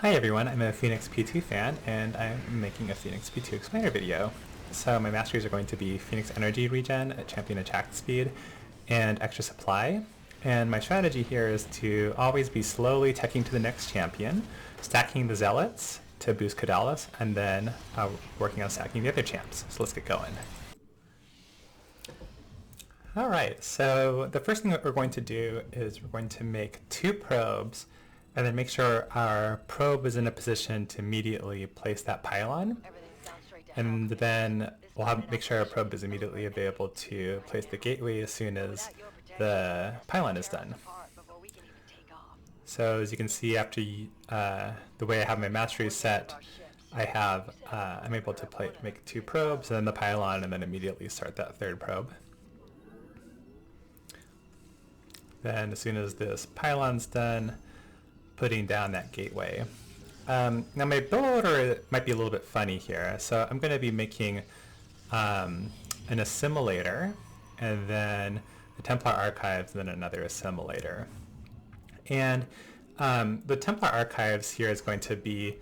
Hi everyone, I'm a Fenix P2 fan, and I'm making a Fenix P2 explainer video. So my masteries are going to be Phoenix Energy Regen at Champion Attack Speed and Extra Supply. And my strategy here is to always be slowly teching to the next champion, stacking the Zealots to boost Kadalis, and then working on stacking the other champs. So let's get going. Alright, so the first thing that we're going to do is we're going to make 2 probes and then make sure our probe is in a position to immediately place that pylon. And then we'll make sure our probe is immediately available to place the gateway as soon as the pylon is done. So as you can see, after the way I have my mastery set, I'm able to make 2 probes and then the pylon, and then immediately start that 3rd probe. Then as soon as this pylon's done, putting down that gateway. Now my build order might be a little bit funny here, so I'm going to be making an assimilator, and then the Templar Archives, and then another assimilator. And the Templar Archives here is going to be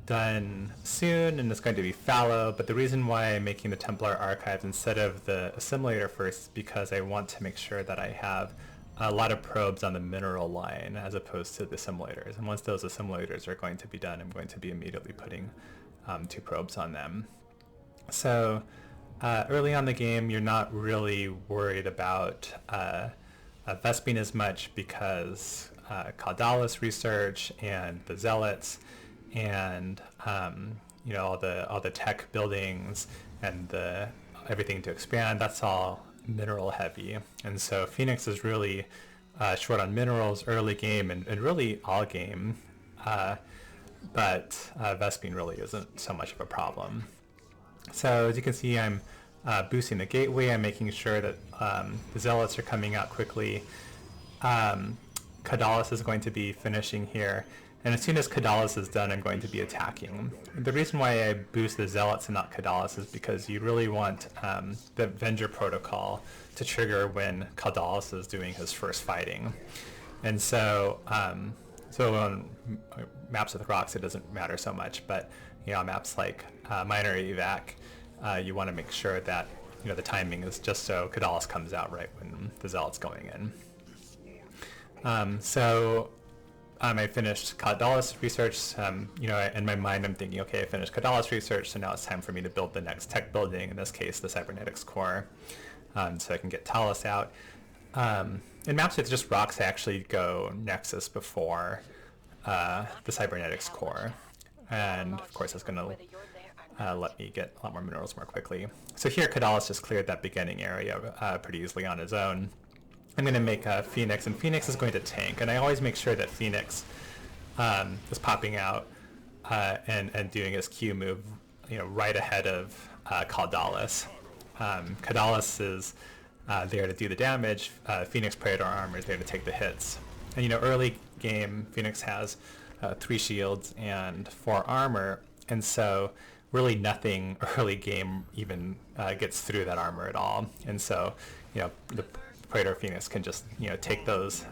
done soon, and it's going to be fallow, but the reason why I'm making the Templar Archives instead of the assimilator first is because I want to make sure that I have a lot of probes on the mineral line as opposed to the assimilators. And once those assimilators are going to be done, I'm going to be immediately putting 2 probes on them. So early on the game, you're not really worried about Vespene as much because Caldalis research and the Zealots and all the tech buildings and everything to expand, that's all mineral heavy, and so Phoenix is really short on minerals early game and really all game, but Vespene really isn't so much of a problem. So as you can see, I'm boosting the gateway. I'm making sure that the Zealots are coming out quickly. Kadalis is going to be finishing here, and as soon as Kadalis is done, I'm going to be attacking. The reason why I boost the Zealots and not Kadalis is because you really want the Avenger protocol to trigger when Kadalis is doing his first fighting. And so, on maps with rocks, it doesn't matter so much, but on maps like Minor Evac, you want to make sure that the timing is just so Kadalis comes out right when the Zealot's going in. I finished Kadalis research. In my mind, I'm thinking, okay, I finished Kadalis research, so now it's time for me to build the next tech building, in this case, the cybernetics core, so I can get Talus out. In maps with just rocks, I actually go Nexus before the cybernetics core, and of course, that's going to let me get a lot more minerals more quickly. So here, Kadalis just cleared that beginning area pretty easily on his own. I'm going to make a Phoenix, and Phoenix is going to tank, and I always make sure that Phoenix is popping out and doing his Q move, right ahead of Caldalis. Caldalis is there to do the damage. Phoenix Predator Armor is there to take the hits. And early game, Phoenix has 3 shields and 4 armor, and so really nothing early game even gets through that armor at all. And so the Predator Phoenix can just take those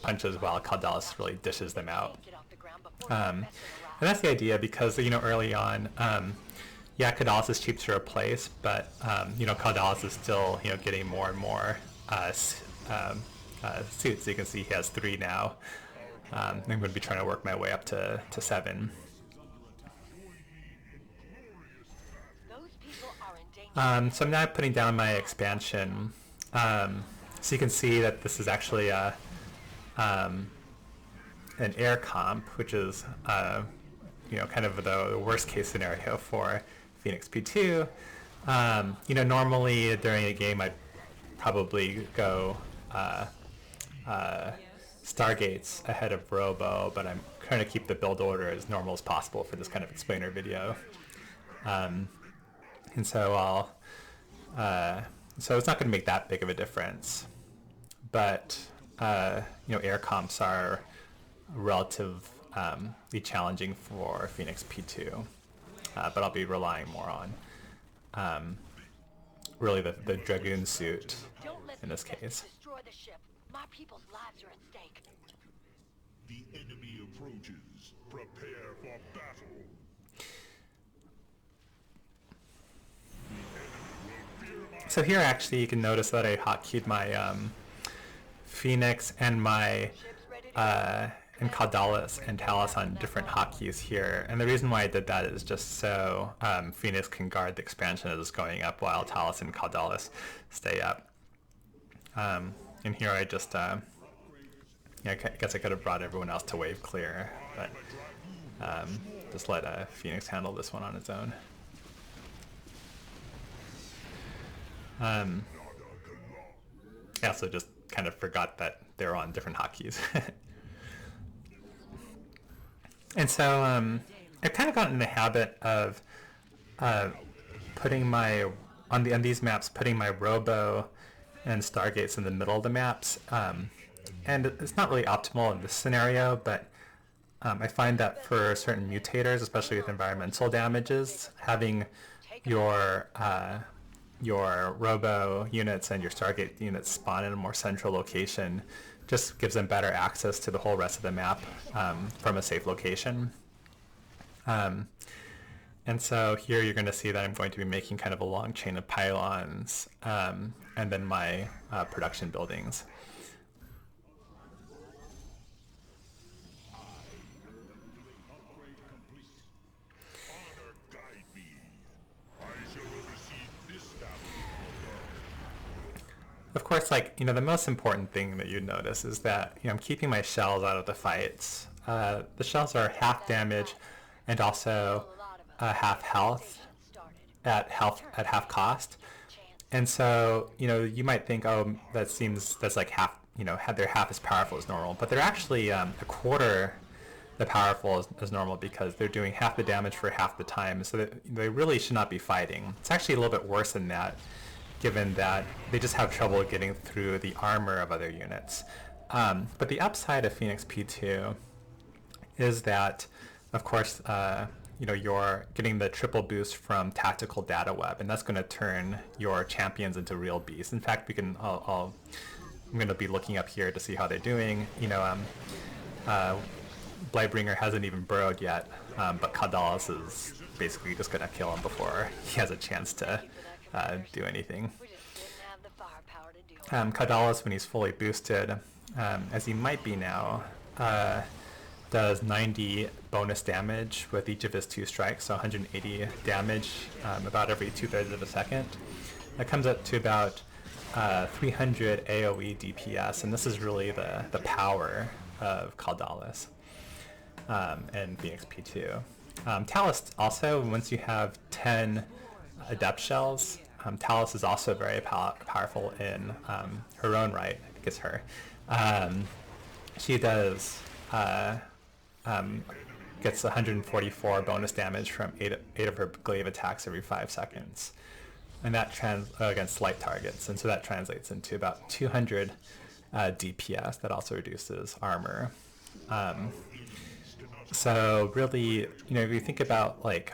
punches while Caldalis really dishes them out. And that's the idea, because early on, Caldalis is cheap to replace, but Caldalis is still getting more and more suits. So you can see he has 3 now. I'm going to be trying to work my way up to 7. So I'm now putting down my expansion. So you can see that this is actually an air comp, which is kind of the worst case scenario for Fenix P2. Normally during a game I'd probably go Stargates ahead of Robo, but I'm trying to keep the build order as normal as possible for this kind of explainer video. And so so it's not going to make that big of a difference, but air comps are relatively challenging for Fenix P2, but I'll be relying more on really the Dragoon suit in this case. My people's lives are at stake. The enemy approaches. So here actually you can notice that I hotkeyed my Phoenix and my and Caudalis and Talus on different hotkeys here. And the reason why I did that is just so Phoenix can guard the expansion as it's going up while Talus and Caudalis stay up. And here I just, yeah, I guess I could have brought everyone else to wave clear, but just let Phoenix handle this one on its own. I also just kind of forgot that they're on different hotkeys. And so I've kind of gotten in the habit of putting my, on these maps, putting my Robo and Stargates in the middle of the maps. And it's not really optimal in this scenario, but I find that for certain mutators, especially with environmental damages, having your Robo units and your Stargate units spawn in a more central location just gives them better access to the whole rest of the map from a safe location. And so here you're going to see that I'm going to be making kind of a long chain of pylons and then my production buildings. Of course, like, you know, the most important thing that you'd notice is that, you know, I'm keeping my shells out of the fights. The shells are half damage and also half health at half cost. And so, you know, you might think, oh, that's like half, you know, they're half as powerful as normal, but they're actually a quarter the powerful as normal because they're doing half the damage for half the time. So they really should not be fighting. It's actually a little bit worse than that, given that they just have trouble getting through the armor of other units. But the upside of Fenix P2 is that, of course, you know, you're getting the triple boost from Tactical Data Web, and that's going to turn your champions into real beasts. In fact, we can. I'm going to be looking up here to see how they're doing. You know, Blightbringer hasn't even burrowed yet, but Caudalis is basically just going to kill him before he has a chance to do anything. Caudalis, when he's fully boosted, as he might be now, does 90 bonus damage with each of his 2 strikes, so 180 damage about every 2/3 of a second. That comes up to about 300 AoE DPS, and this is really the power of Caudalis and Fenix P2. Talus also, once you have 10 Adept Shells, Talus is also very powerful in her own right. I think it's her. She does gets 144 bonus damage from 8 of her glaive attacks every 5 seconds, and that against light targets, and so that translates into about 200 DPS. That also reduces armor. So really, you know, if you think about, like,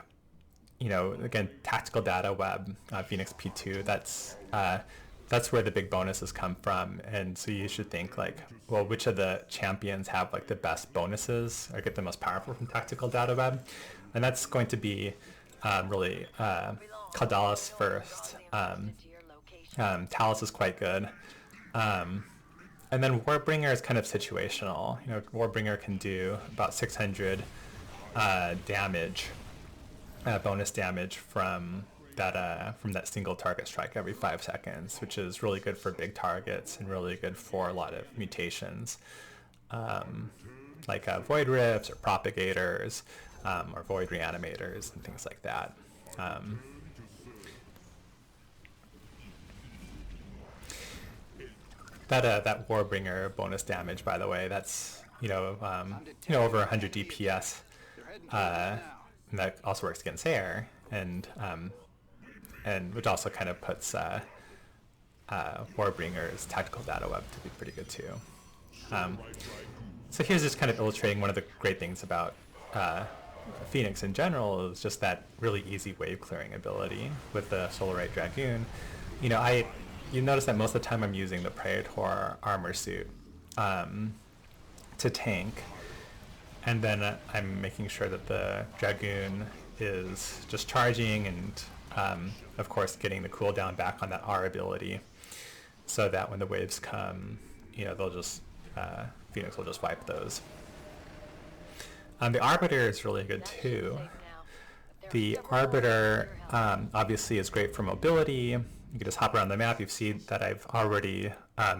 you know, again, Tactical Data Web, Fenix P2, that's where the big bonuses come from. And so you should think, like, well, which of the champions have, like, the best bonuses or get the most powerful from Tactical Data Web? And that's going to be really Caudalis first. Talus is quite good. And then Warbringer is kind of situational. You know, Warbringer can do about 600 damage, bonus damage from that single target strike every 5 seconds, which is really good for big targets and really good for a lot of mutations, like Void Rifts or Propagators or Void Reanimators and things like that. That Warbringer bonus damage, by the way, that's over 100 DPS, and that also works against air, and which also kind of puts Warbringer's Tactical Data Web to be pretty good too. So here's just kind of illustrating one of the great things about Phoenix in general is just that really easy wave clearing ability with the Solarite Dragoon. You know, you notice that most of the time I'm using the Praetor armor suit to tank, And then I'm making sure that the Dragoon is just charging and, of course, getting the cooldown back on that R ability so that when the waves come, you know, they'll just, Phoenix will just wipe those. The Arbiter is really good too. The Arbiter obviously is great for mobility. You can just hop around the map. You've seen that I've already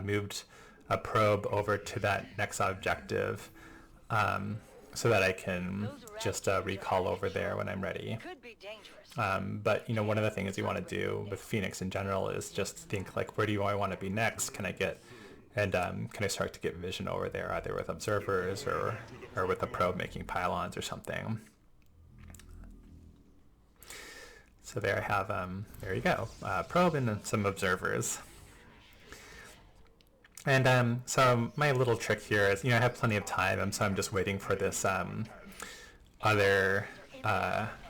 moved a probe over to that next objective so that I can just recall over there when I'm ready. But you know, one of the things you want to do with Phoenix in general is just think like, where do I want to be next? Can I get, and can I start to get vision over there, either with observers or with a probe making pylons or something. So there I have, there you go, probe and then some observers. And so my little trick here is, you know, I have plenty of time, so I'm just waiting for this other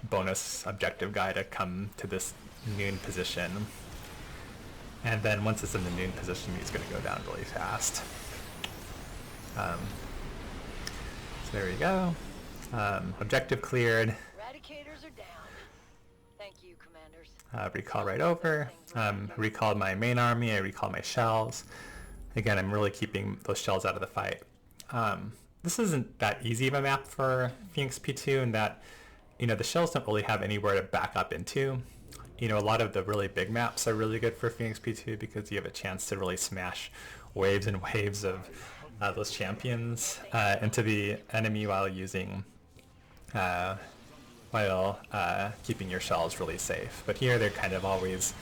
bonus objective guy to come to this noon position. And then once it's in the noon position, he's going to go down really fast. So there we go. Objective cleared. Eradicators are down. Thank you, commanders. Recall right over. Recalled my main army. I recalled my shells. Again, I'm really keeping those shells out of the fight. This isn't that easy of a map for Fenix P2 in that, you know, the shells don't really have anywhere to back up into. You know, a lot of the really big maps are really good for Fenix P2 because you have a chance to really smash waves and waves of those champions into the enemy while using, keeping your shells really safe. But here they're kind of always,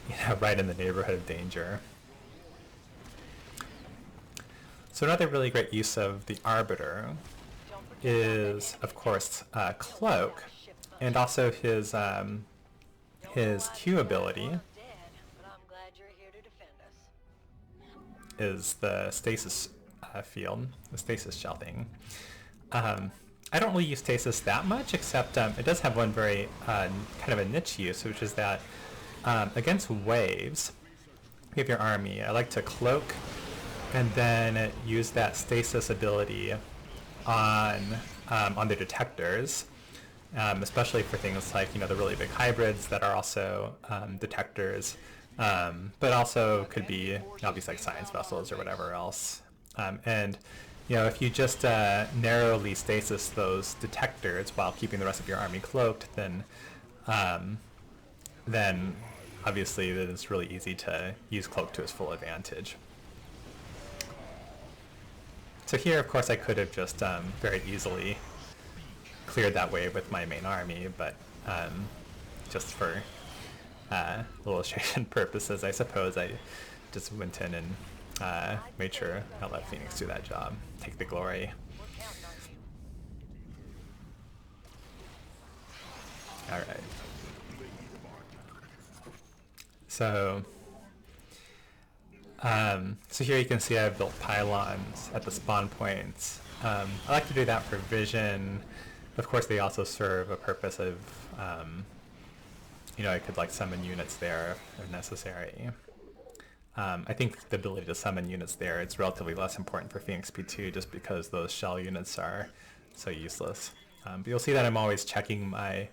you know, right in the neighborhood of danger. So another really great use of the Arbiter is, of course, Cloak, and also his Q ability is the stasis field, the stasis shell thing. I don't really use stasis that much, except it does have one very kind of a niche use, which is that against waves, you have your army. I like to cloak and then use that stasis ability on the detectors, especially for things like, you know, the really big hybrids that are also detectors, but also could be obviously like science vessels or whatever else. And you know, if you just narrowly stasis those detectors while keeping the rest of your army cloaked, then obviously it's really easy to use cloak to its full advantage. So here, of course, I could have just very easily cleared that wave with my main army, but just for illustration purposes, I suppose I just went in and made sure I let Phoenix do that job, take the glory. All right. So here you can see I've built pylons at the spawn points. I like to do that for vision. Of course, they also serve a purpose of, you know, I could like summon units there if necessary. I think the ability to summon units there, it's relatively less important for Fenix P2 just because those shell units are so useless. But you'll see that I'm always checking my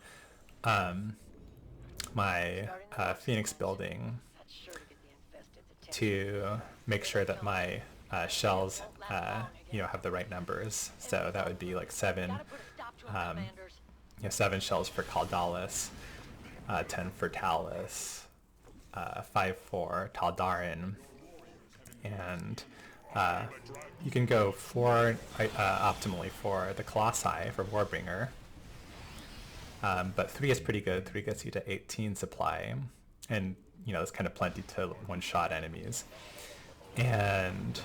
Phoenix building to make sure that my shells, you know, have the right numbers. So that would be like 7 shells for Caldalis, 10 for Talus, 5 for Taldarin, and you can go 4 optimally for the Colossi for Warbringer, but 3 is pretty good. 3 gets you to 18 supply, and you know, it's kind of plenty to one-shot enemies, and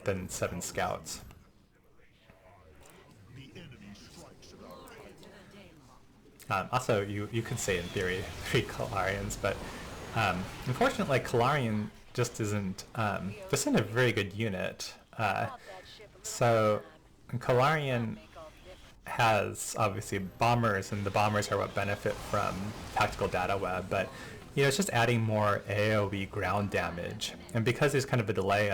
then 7 scouts. Also, you could say in theory 3 Kalarians, but unfortunately, Kalarian just isn't a very good unit. So Kalarian has obviously bombers, and the bombers are what benefit from tactical data web, but you know, it's just adding more AoE ground damage, and because there's kind of a delay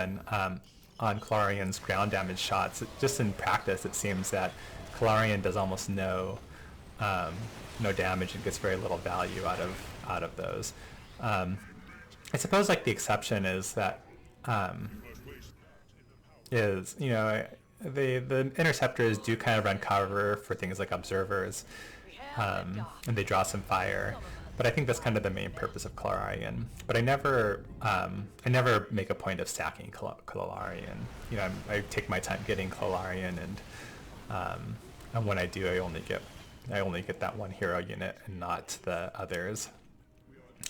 on Kalarian's ground damage shots. Just in practice, it seems that Kalarian does almost no damage and gets very little value out of those. I suppose like the exception is that the interceptors do kind of run cover for things like observers, and they draw some fire. But I think that's kind of the main purpose of Kalarian. But I never make a point of stacking Kalarian. I take my time getting Kalarian, and when I do, I only get that one hero unit and not the others.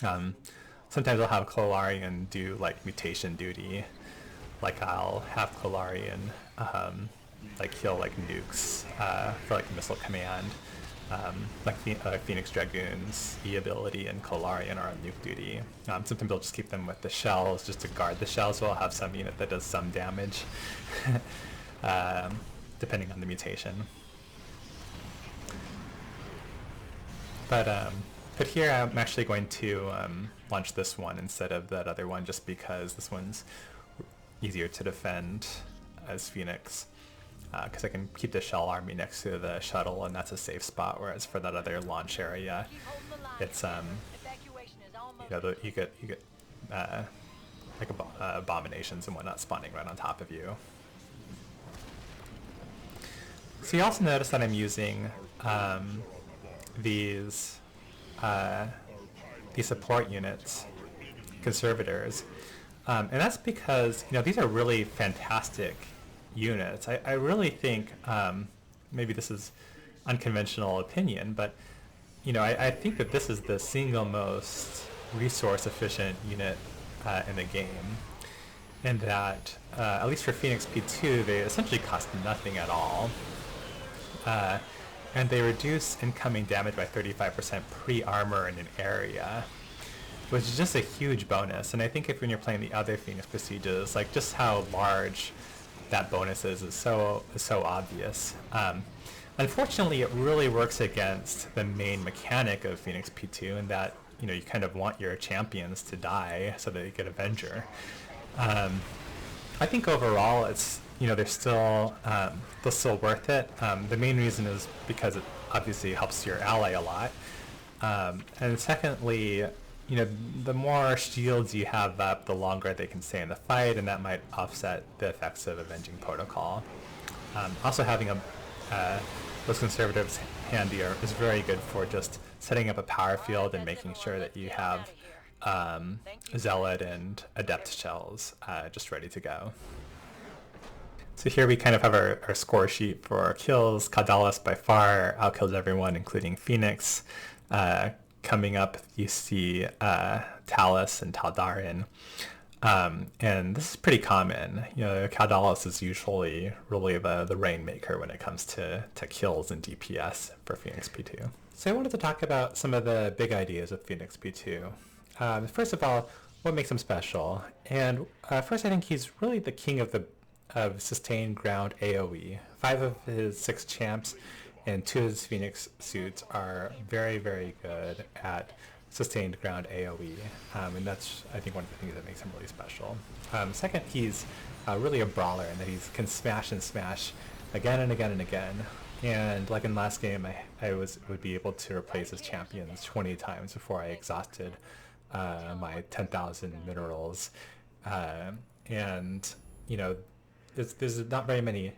Sometimes I'll have Kalarian do like mutation duty. Like I'll have Kalarian like kill like nukes for like missile command. Like Phoenix Dragoon's E ability and Kalarian are on nuke duty. Sometimes I'll just keep them with the shells just to guard the shells, so I'll have some unit that does some damage depending on the mutation. But here I'm actually going to launch this one instead of that other one, just because this one's easier to defend as Phoenix, because I can keep the shell army next to the shuttle, and that's a safe spot. Whereas for that other launch area, it's you get like abominations and whatnot spawning right on top of you. So you also notice that I'm using these support units, conservators, and that's because these are really fantastic units. I really think, maybe this is unconventional opinion, but I think that this is the single most resource efficient unit in the game, and that at least for Fenix P2 they essentially cost nothing at all. And they reduce incoming damage by 35% pre-armor in an area, which is just a huge bonus. And I think when you're playing the other Phoenix Prestiges, like just how large that bonus is so obvious. Unfortunately, it really works against the main mechanic of Fenix P2, in that you kind of want your champions to die so that you get Avenger. I think overall it's they're still worth it. The main reason is because it obviously helps your ally a lot, and secondly, the more shields you have up, the longer they can stay in the fight, and that might offset the effects of Avenging Protocol. Also, having those conservatives handy is very good for just setting up a power field and making sure that you have Zealot and Adept shells just ready to go. So here we kind of have our score sheet for our kills. Kadalis by far outkills everyone, including Phoenix. Coming up, you see Talus and Taldarin. And this is pretty common. Kadalis is usually really the rainmaker when it comes to kills and DPS for Fenix P2. So I wanted to talk about some of the big ideas of Fenix P2. First of all, what makes him special? And first, I think he's really the king of sustained ground AoE. 5 of his 6 champs and 2 of his Phoenix suits are very, very good at sustained ground AoE, and that's, I think, one of the things that makes him really special. Second, he's really a brawler in that he can smash and smash again and again and again. And like in last game, I would be able to replace his champions 20 times before I exhausted my 10,000 minerals. And there's not very many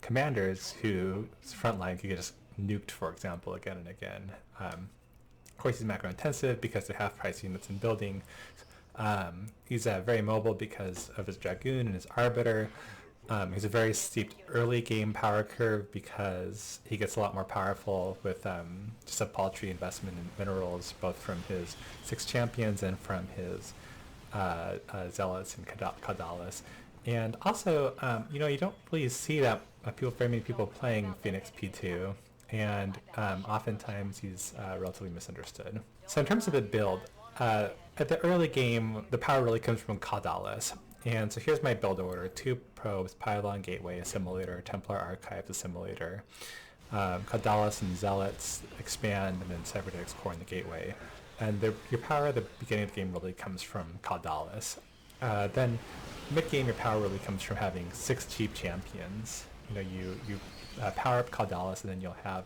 commanders whose frontline could get just nuked, for example, again and again. Of course, he's macro intensive because they have price units in building. He's very mobile because of his Dragoon and his Arbiter. He's a very steep early game power curve because he gets a lot more powerful with just a paltry investment in minerals, both from his 6 champions and from his Zealots and Kadalis. And also, you don't really see that very many people playing Fenix P2, and oftentimes he's relatively misunderstood. So in terms of the build, at the early game, the power really comes from Kadalis. And so here's my build order: 2 probes, Pylon Gateway Assimilator, Templar Archives Assimilator, Kadalis and Zealots expand, and then Cybernetics Core in the Gateway. And your power at the beginning of the game really comes from Kadalis. Then mid-game, your power really comes from having 6 cheap champions. You power up Caldalis, and then you'll have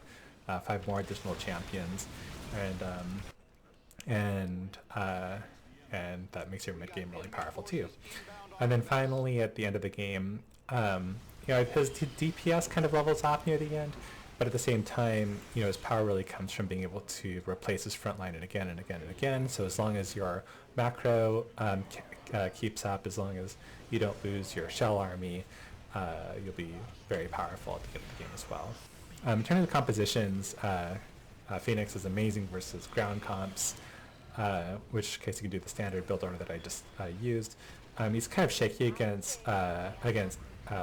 5 more additional champions, and and uh, and that makes your mid game really powerful too. And then finally, at the end of the game, his DPS kind of levels off near the end, but at the same time, his power really comes from being able to replace his front line and again and again and again. So as long as your macro keeps up, as long as you don't lose your shell army, you'll be very powerful at the end of the game as well. In terms of the compositions, Fenix is amazing versus ground comps, which case you can do the standard build order that I just used. He's kind of shaky against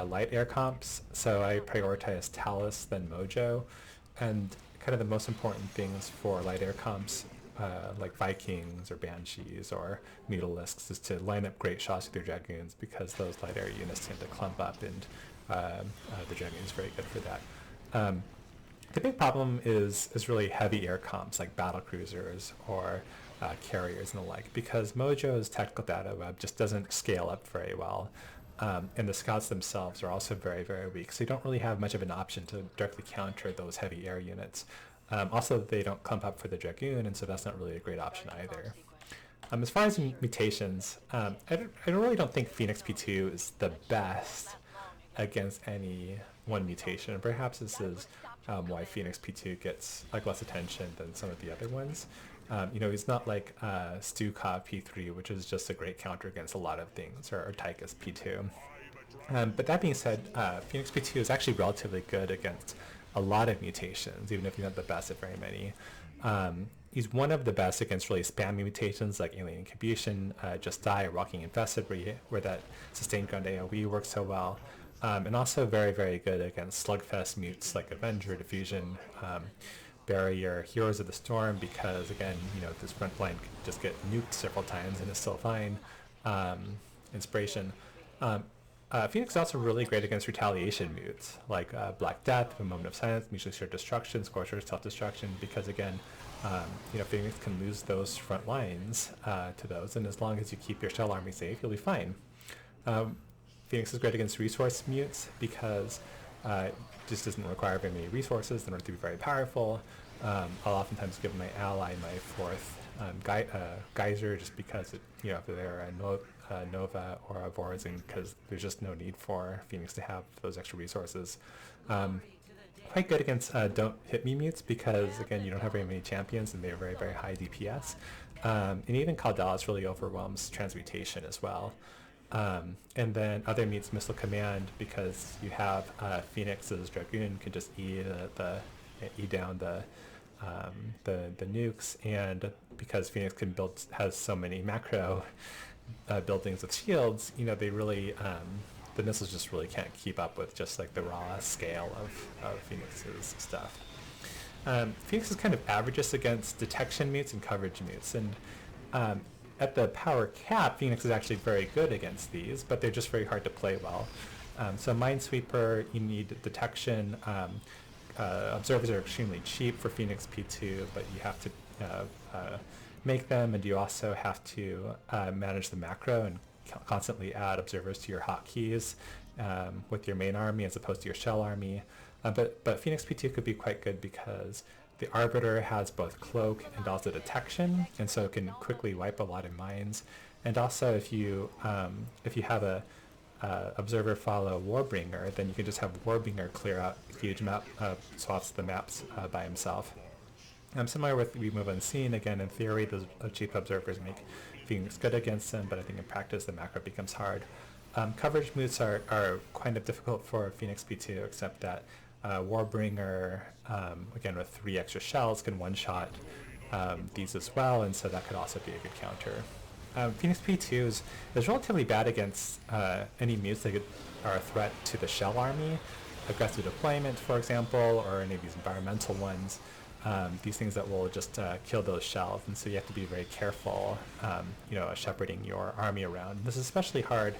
light air comps, so I prioritize Talus then Mojo, and kind of the most important things for light air comps, like Vikings or Banshees or Mutalisks, is to line up great shots with your Dragoons, because those light air units tend to clump up, and the Dragoon is very good for that. The big problem is really heavy air comps like battle cruisers or carriers and the like, because Mojo's tactical data web just doesn't scale up very well, and the scouts themselves are also very, very weak, so you don't really have much of an option to directly counter those heavy air units. Also, they don't clump up for the Dragoon, and so that's not really a great option either. As far as mutations, I really don't think Fenix P2 is the best against any one mutation. Perhaps this is why Fenix P2 gets less attention than some of the other ones. He's not like Stukov P3, which is just a great counter against a lot of things, or Tychus P2. But that being said, Fenix P2 is actually relatively good against a lot of mutations, even if he's not the best at very many. He's one of the best against really spammy mutations like Alien Incubation, Just Die, or Walking Infested, where that sustained ground AoE works so well. And also very, very good against slugfest mutes like Avenger, Diffusion, Barrier, Heroes of the Storm, because again, this front line could just get nuked several times and it's still fine. Inspiration. Phoenix is also really great against retaliation mutes like Black Death, A Moment of Silence, Mutually Assured Destruction, Scorcher, Self-Destruction, because again, Phoenix can lose those front lines to those, and as long as you keep your shell army safe, you'll be fine. Phoenix is great against resource mutes because it just doesn't require very many resources in order to be very powerful. I'll oftentimes give my ally my 4th geyser, just because if they're a Nova or a Vorazin, because there's just no need for Phoenix to have those extra resources. Quite good against Don't Hit Me mutes, because again, you don't have very many champions and they're very, very high DPS. And even Caldalis really overwhelms Transmutation as well. And then other mutes, Missile Command, because you have Phoenix's Dragoon can just E down the nukes, and because Phoenix has so many macro buildings with shields, they really the missiles just really can't keep up with just like the raw scale of Phoenix's stuff. Phoenix is kind of averages against detection mutes and coverage mutes, and at the power cap, Phoenix is actually very good against these, but they're just very hard to play well. So Minesweeper, you need detection. Observers are extremely cheap for Fenix P2, but you have to make them, and you also have to manage the macro and constantly add observers to your hotkeys with your main army as opposed to your shell army. But Fenix P2 could be quite good because the Arbiter has both Cloak and also Detection, and so it can quickly wipe a lot of mines. And also, if you have a Observer follow Warbringer, then you can just have Warbringer clear out huge map swaths of the maps by himself. Similar with Remove Unseen, again, in theory, those cheap observers make Phoenix good against them, but I think in practice the macro becomes hard. Coverage moves are kind of difficult for Fenix P2, except that Warbringer, again with 3 extra shells, can one-shot these as well, and so that could also be a good counter. Fenix P2 is relatively bad against any mutes that are a threat to the shell army, aggressive deployment, for example, or any of these environmental ones. These things that will just kill those shells, and so you have to be very careful, shepherding your army around. This is especially hard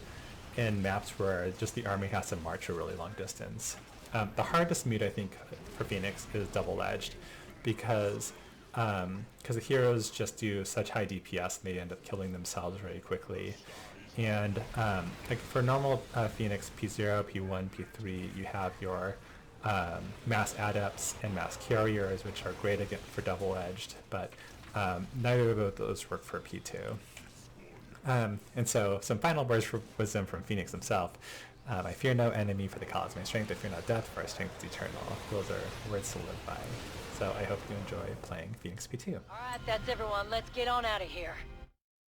in maps where just the army has to march a really long distance. The hardest mute, I think, for Phoenix is Double-Edged, because the heroes just do such high DPS and they end up killing themselves very quickly. And like for normal Fenix P0, P1, P3, you have your mass adepts and mass carriers, which are great again for double-edged, but neither of those work for P2. And so some final words for wisdom from Fenix himself. I fear no enemy, for the cause my strength. I fear not death, for our strength is eternal. Those are words to live by. So I hope you enjoy playing Fenix P2. All right, that's everyone. Let's get on out of here.